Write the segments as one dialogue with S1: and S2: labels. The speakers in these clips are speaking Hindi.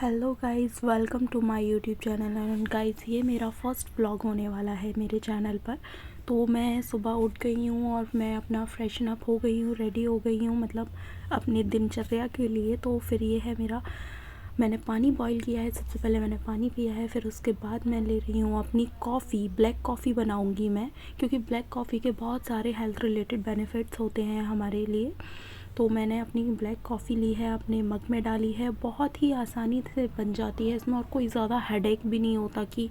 S1: Hello guys, welcome to my YouTube channel. And guys, ये मेरा फर्स्ट व्लॉग होने वाला है मेरे चैनल पर। तो मैं सुबह उठ गई हूँ और मैं अपना फ्रेशन अप हो गई हूँ, रेडी हो गई हूँ, मतलब अपनी दिनचर्या के लिए। तो फिर ये है मेरा, मैंने पानी बॉईल किया है। सबसे पहले मैंने पानी पिया है, फिर उसके बाद मैं ले रही हूँ अपनी कॉफ़ी। ब्लैक कॉफ़ी बनाऊँगी मैं, क्योंकि ब्लैक कॉफ़ी के बहुत सारे हेल्थ रिलेटेड बेनिफिट्स होते हैं हमारे लिए। तो मैंने अपनी ब्लैक कॉफ़ी ली है, अपने मग में डाली है। बहुत ही आसानी से बन जाती है इसमें, और कोई ज़्यादा हेडेक भी नहीं होता कि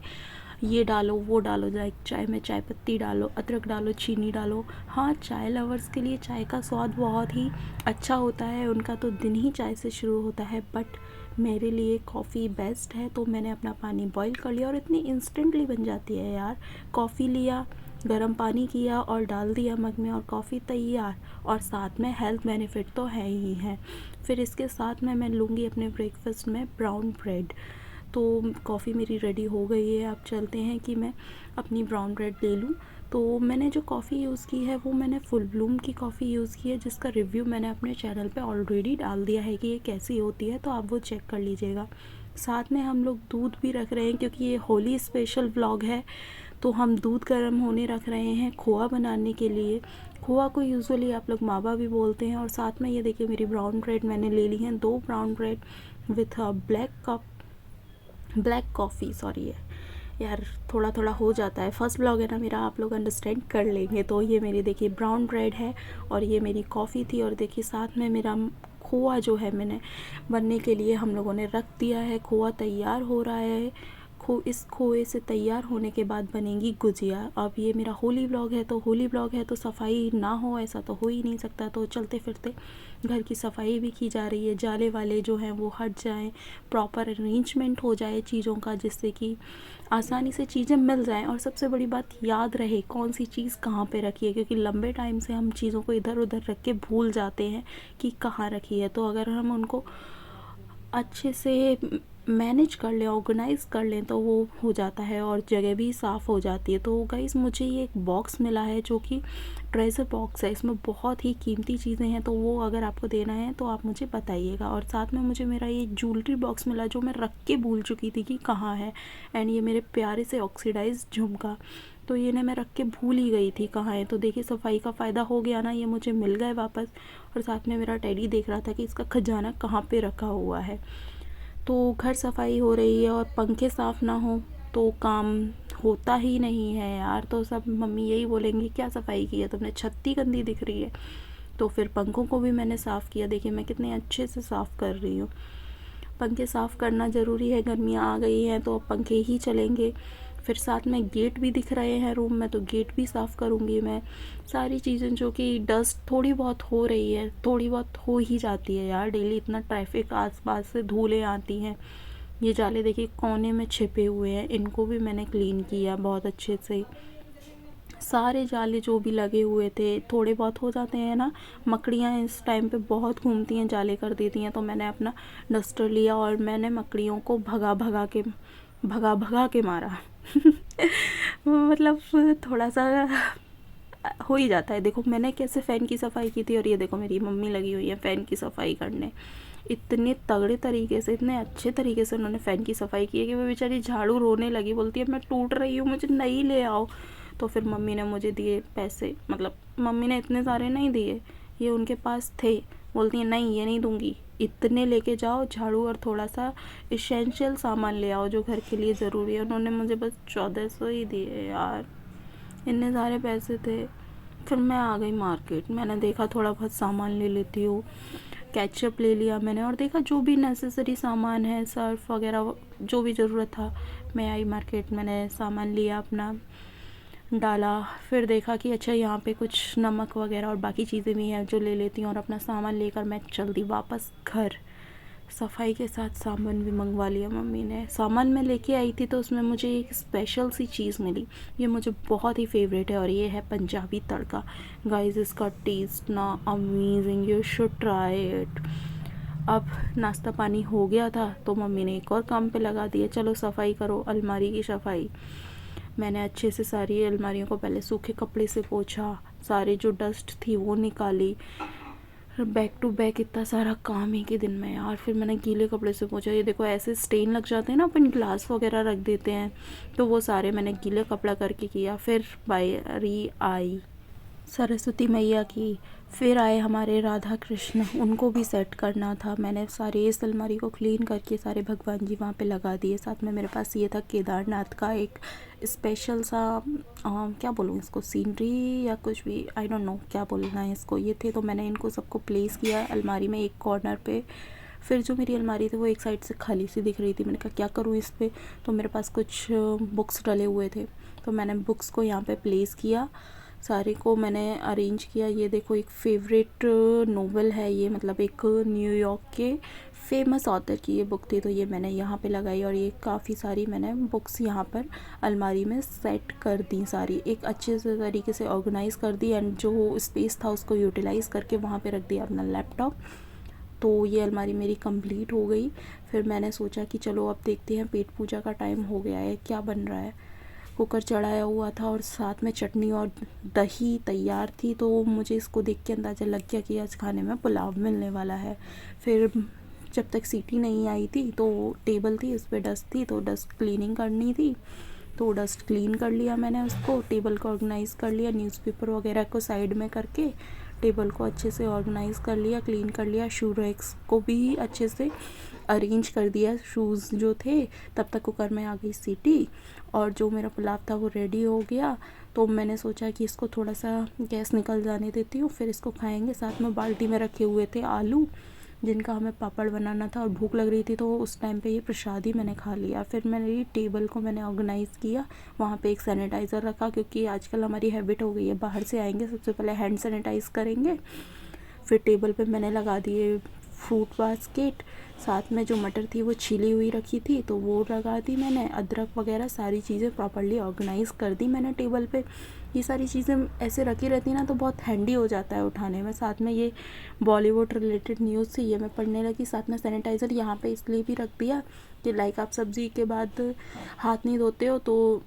S1: ये डालो वो डालो। लाइक चाय में चाय पत्ती डालो, अदरक डालो, चीनी डालो। हाँ, चाय लवर्स के लिए चाय का स्वाद बहुत ही अच्छा होता है, उनका तो दिन ही चाय से शुरू होता है। बट मेरे लिए कॉफ़ी बेस्ट है। तो मैंने अपना पानी बॉईल कर लिया, और इतनी इंस्टेंटली बन जाती है यार। कॉफ़ी लिया, गर्म पानी किया और डाल दिया मग में, और कॉफ़ी तैयार। और साथ में हेल्थ बेनिफिट तो है ही है। फिर इसके साथ में मैं लूँगी अपने ब्रेकफास्ट में ब्राउन ब्रेड। तो कॉफ़ी मेरी रेडी हो गई है। अब चलते हैं कि मैं अपनी ब्राउन ब्रेड ले लूँ। तो मैंने जो कॉफ़ी यूज़ की है वो मैंने फुल ब्लूम की कॉफ़ी यूज़ की है, जिसका रिव्यू मैंने अपने चैनल पे ऑलरेडी डाल दिया है कि ये कैसी होती है, तो आप वो चेक कर लीजिएगा। साथ में हम लोग दूध भी रख रहे हैं, क्योंकि ये होली स्पेशल व्लॉग है। तो हम दूध गर्म होने रख रहे हैं खोआ बनाने के लिए। खोआ को यूजुअली आप लोग मावा भी बोलते हैं। और साथ में ये देखिए, मेरी ब्राउन ब्रेड मैंने ले ली हैं, 2 brown bread with black coffee. Sorry है यार, थोड़ा थोड़ा हो जाता है, फर्स्ट ब्लॉग है ना मेरा, आप लोग अंडरस्टैंड कर लेंगे। तो ये मेरी देखिए ब्राउन ब्रेड है, और ये मेरी कॉफ़ी थी। और देखिए साथ में मेरा खोआ जो है मैंने बनने के लिए हम लोगों ने रख दिया है। खोआ तैयार हो रहा है। इस खोए से तैयार होने के बाद बनेगी गुजिया। अब ये मेरा होली व्लॉग है, तो होली व्लॉग है तो सफाई ना हो ऐसा तो हो ही नहीं सकता। तो चलते फिरते घर की सफाई भी की जा रही है, जाले वाले जो हैं वो हट जाएं, प्रॉपर अरेंजमेंट हो जाए चीज़ों का, जिससे कि आसानी से चीज़ें मिल जाएं। और सबसे बड़ी बात, याद रहे कौन सी चीज़ कहाँ पे रखी है, क्योंकि लंबे टाइम से हम चीज़ों को इधर उधर रख के भूल जाते हैं कि कहाँ रखी है। तो अगर हम उनको अच्छे से मैनेज कर लें, ऑर्गेनाइज़ कर लें, तो वो हो जाता है और जगह भी साफ़ हो जाती है। तो गाइज़, मुझे ये एक बॉक्स मिला है जो कि ट्रेजर बॉक्स है। इसमें बहुत ही कीमती चीज़ें हैं, तो वो अगर आपको देना है तो आप मुझे बताइएगा। और साथ में मुझे मेरा ये ज्वेलरी बॉक्स मिला, जो मैं रख के भूल चुकी थी कि कहाँ है। एंड ये मेरे प्यारे से ऑक्सीडाइज झुमका, तो ये ना मैं रख के भूल ही गई थी कहाँ है। तो देखिए, सफाई का फ़ायदा हो गया ना, ये मुझे मिल गए वापस। और साथ में मेरा टेडी देख रहा था कि इसका खजाना कहाँ पे रखा हुआ है। तो घर सफाई हो रही है, और पंखे साफ़ ना हो तो काम होता ही नहीं है यार। तो सब मम्मी यही बोलेंगी, क्या सफाई की है तुमने, छत ही गंदी दिख रही है। तो फिर पंखों को भी मैंने साफ़ किया। देखिए मैं कितने अच्छे से साफ़ कर रही हूँ। पंखे साफ़ करना ज़रूरी है, गर्मियाँ आ गई हैं तो अब पंखे ही चलेंगे। फिर साथ में गेट भी दिख रहे हैं रूम में, तो गेट भी साफ़ करूँगी मैं। सारी चीज़ें जो कि डस्ट थोड़ी बहुत हो रही है, थोड़ी बहुत हो ही जाती है यार, डेली इतना ट्रैफिक, आसपास से धूलें आती हैं। ये जाले देखिए कोने में छिपे हुए हैं, इनको भी मैंने क्लीन किया बहुत अच्छे से। सारे जाले जो भी लगे हुए थे, थोड़े बहुत हो जाते हैं ना, मकड़ियाँ इस टाइम पे बहुत घूमती हैं, जाले कर देती हैं। तो मैंने अपना डस्टर लिया और मैंने मकड़ियों को भगा भगा के मारा। मतलब थोड़ा सा हो ही जाता है। देखो मैंने कैसे फ़ैन की सफाई की थी, और ये देखो मेरी मम्मी लगी हुई है फ़ैन की सफाई करने। इतने तगड़े तरीके से, इतने अच्छे तरीके से उन्होंने फ़ैन की सफाई की है कि वो बेचारी झाड़ू रोने लगी, बोलती है मैं टूट रही हूँ, मुझे नई ले आओ। तो फिर मम्मी ने मुझे दिए पैसे, मतलब मम्मी ने इतने सारे नहीं दिए, ये उनके पास थे। बोलती है नहीं, ये नहीं दूंगी, इतने लेके जाओ झाड़ू, और थोड़ा सा इसेंशियल सामान ले आओ जो घर के लिए ज़रूरी है। उन्होंने मुझे बस 1400 ही दिए यार, इतने सारे पैसे थे। फिर मैं आ गई मार्केट, मैंने देखा थोड़ा बहुत सामान ले लेती हूँ। केचप ले लिया मैंने, और देखा जो भी नेसेसरी सामान है, सर्फ वगैरह जो भी ज़रूरत था। मैं आई मार्केट, मैंने सामान लिया अपना, डाला। फिर देखा कि अच्छा यहाँ पे कुछ नमक वगैरह और बाकी चीज़ें भी हैं जो ले लेती हूँ, और अपना सामान लेकर मैं चल दी वापस घर। सफाई के साथ सामान भी मंगवा लिया मम्मी ने। सामान मैं लेके आई थी तो उसमें मुझे एक स्पेशल सी चीज़ मिली, ये मुझे बहुत ही फेवरेट है, और ये है पंजाबी तड़का। गाइस, इसका टेस्ट ना amazing, you should try it. अब नाश्ता पानी हो गया था, तो मम्मी ने एक और काम पे लगा दिया, चलो सफाई करो, अलमारी की सफाई। मैंने अच्छे से सारी अलमारियों को पहले सूखे कपड़े से पोंछा, सारी जो डस्ट थी वो निकाली। बैक टू बैक इतना सारा काम एक ही दिन में यार। फिर मैंने गीले कपड़े से पोंछा। ये देखो ऐसे स्टेन लग जाते हैं ना, अपन ग्लास वगैरह रख देते हैं, तो वो सारे मैंने गीले कपड़ा करके किया। फिर बारी आई सरस्वती मैया की। फिर आए हमारे राधा कृष्ण, उनको भी सेट करना था। मैंने सारे इस अलमारी को क्लीन करके सारे भगवान जी वहाँ पे लगा दिए। साथ में मेरे पास ये था केदारनाथ का एक स्पेशल सा क्या बोलूँ इसको, सीनरी या कुछ भी, आई डोंट नो क्या बोलना है इसको, ये थे। तो मैंने इनको सबको प्लेस किया अलमारी में एक कॉर्नर पे। फिर जो मेरी अलमारी थी वो एक साइड से खाली सी दिख रही थी। मैंने कहा क्या करूँ इस पर, तो मेरे पास कुछ बुक्स डले हुए थे, तो मैंने बुक्स को यहाँ पे प्लेस किया। सारे को मैंने अरेंज किया। ये देखो एक फेवरेट नोवेल है ये, मतलब एक न्यूयॉर्क के फेमस ऑथर की ये बुक थी, तो ये मैंने यहाँ पे लगाई। और ये काफ़ी सारी मैंने बुक्स यहाँ पर अलमारी में सेट कर दी, सारी एक अच्छे से तरीके से ऑर्गेनाइज़ कर दी। एंड जो स्पेस था उसको यूटिलाइज़ करके वहाँ पे रख दिया अपना लैपटॉप। तो ये अलमारी मेरी कंप्लीट हो गई। फिर मैंने सोचा कि चलो अब देखते हैं, पेट पूजा का टाइम हो गया है, क्या बन रहा है। कुकर चढ़ाया हुआ था और साथ में चटनी और दही तैयार थी, तो मुझे इसको देख के अंदाज़ा लग गया कि आज खाने में पुलाव मिलने वाला है। फिर जब तक सीटी नहीं आई थी तो टेबल थी, उस पर डस्ट थी, तो डस्ट क्लीनिंग करनी थी, तो डस्ट क्लीन कर लिया मैंने उसको। टेबल को ऑर्गेनाइज़ कर लिया, न्यूज़पेपर वगैरह को साइड में करके टेबल को अच्छे से ऑर्गेनाइज़ कर लिया, क्लीन कर लिया। शू रैक्स को भी अच्छे से अरेंज कर दिया, शूज़ जो थे। तब तक कुकर में आ गई सीटी और जो मेरा पुलाव था वो रेडी हो गया। तो मैंने सोचा कि इसको थोड़ा सा गैस निकल जाने देती हूँ, फिर इसको खाएंगे। साथ में बाल्टी में रखे हुए थे आलू, जिनका हमें पापड़ बनाना था, और भूख लग रही थी, तो उस टाइम पे ये प्रसादी मैंने खा लिया। फिर मैंने टेबल को मैंने ऑर्गेनाइज़ किया, वहाँ पे एक सैनिटाइज़र रखा, क्योंकि आजकल हमारी हैबिट हो गई है, बाहर से आएंगे सबसे पहले हैंड सैनिटाइज़ करेंगे। फिर टेबल पे मैंने लगा दिए फ्रूट बास्केट, साथ में जो मटर थी वो छीली हुई रखी थी तो वो लगा दी मैंने। अदरक वगैरह सारी चीज़ें प्रॉपर्ली ऑर्गेनाइज़ कर दी मैंने टेबल पे। ये सारी चीज़ें ऐसे रखी रहती ना तो बहुत हैंडी हो जाता है उठाने में। साथ में ये बॉलीवुड रिलेटेड न्यूज़ थी, ये मैं पढ़ने लगी। साथ में सैनिटाइज़र यहाँ पे इसलिए भी रख दिया कि लाइक आप सब्ज़ी के बाद हाथ नहीं धोते हो, तो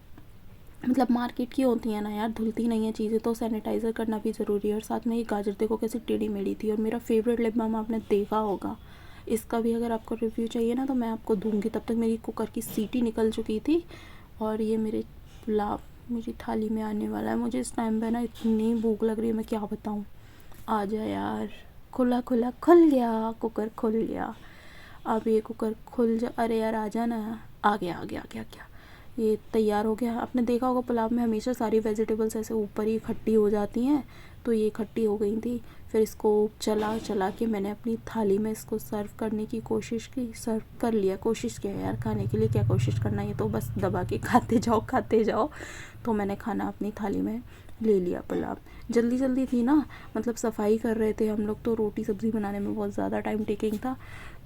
S1: मतलब मार्केट की होती है ना यार, धुलती नहीं है चीज़ें, तो सैनिटाइज़र करना भी ज़रूरी है। और साथ में ये गाजर देखो कैसी टेढ़ी मेढ़ी थी। और मेरा फेवरेट लिप बाम आपने देखा होगा, इसका भी अगर आपको रिव्यू चाहिए ना तो मैं आपको दूंगी। तब तक मेरी कुकर की सीटी निकल चुकी थी और ये मेरे पुलाव मेरी थाली में आने वाला है। मुझे इस टाइम पे ना इतनी भूख लग रही है, मैं क्या बताऊँ। आ जा यार, खुला खुला खुल गया, कुकर खुल गया। अब ये कुकर खुल जा, अरे यार आ जा ना। आ गया आ गया आ गया क्या, ये तैयार हो गया। आपने देखा होगा पुलाव में हमेशा सारी वेजिटेबल्स ऐसे ऊपर ही इकट्ठी हो जाती हैं, तो ये इकट्ठी हो गई थी। फिर इसको चला चला के मैंने अपनी थाली में इसको सर्व करने की कोशिश की, सर्व कर लिया। कोशिश किया यार, खाने के लिए क्या कोशिश करना, ये तो बस दबा के खाते जाओ। तो मैंने खाना अपनी थाली में ले लिया पुलाव। जल्दी जल्दी थी ना, मतलब सफाई कर रहे थे हम लोग, तो रोटी सब्ज़ी बनाने में बहुत ज़्यादा टाइम टेकिंग था,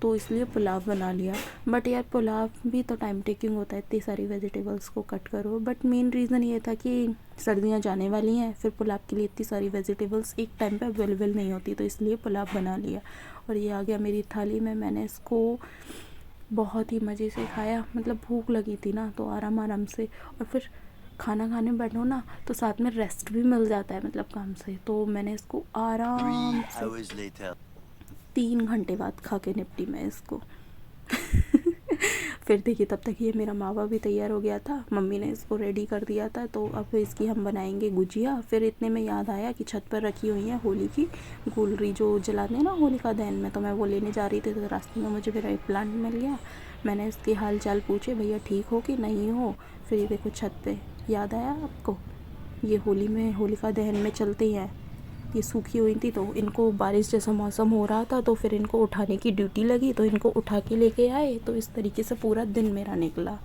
S1: तो इसलिए पुलाव बना लिया। बट यार पुलाव भी तो टाइम टेकिंग होता है, इतनी सारी वेजिटेबल्स को कट करो। बट मेन रीज़न ये था कि सर्दियाँ जाने वाली हैं, फिर पुलाव के लिए इतनी सारी वेजिटेबल्स एक टाइम पे अवेलेबल नहीं होती, तो इसलिए पुलाव बना लिया। और ये आ गया मेरी थाली में। मैंने इसको बहुत ही मज़े से खाया, मतलब भूख लगी थी ना तो आराम आराम से। और फिर खाना खाने बैठो ना तो साथ में रेस्ट भी मिल जाता है, मतलब काम से। तो मैंने इसको आराम से 3 घंटे बाद खा के निपटी मैं इसको। फिर देखिए तब तक ये मेरा मावा भी तैयार हो गया था, मम्मी ने इसको रेडी कर दिया था। तो अब इसकी हम बनाएंगे गुजिया। फिर इतने में याद आया कि छत पर रखी हुई है होली की गुलरी जो जलाते हैं ना होलिका दहन में, तो मैं वो लेने जा रही थी। तो रास्ते में मुझे मेरा एक प्लांट मिल गया, मैंने इसके हाल चाल पूछे, भैया ठीक हो कि नहीं हो। फिर ये देखो छत पे, याद आया आपको, ये होली में होलिका दहन में चलते हैं। ये सूखी हुई थी तो इनको बारिश जैसा मौसम हो रहा था, तो फिर इनको उठाने की ड्यूटी लगी, तो इनको उठा के लेके आए। तो इस तरीके से पूरा दिन मेरा निकला।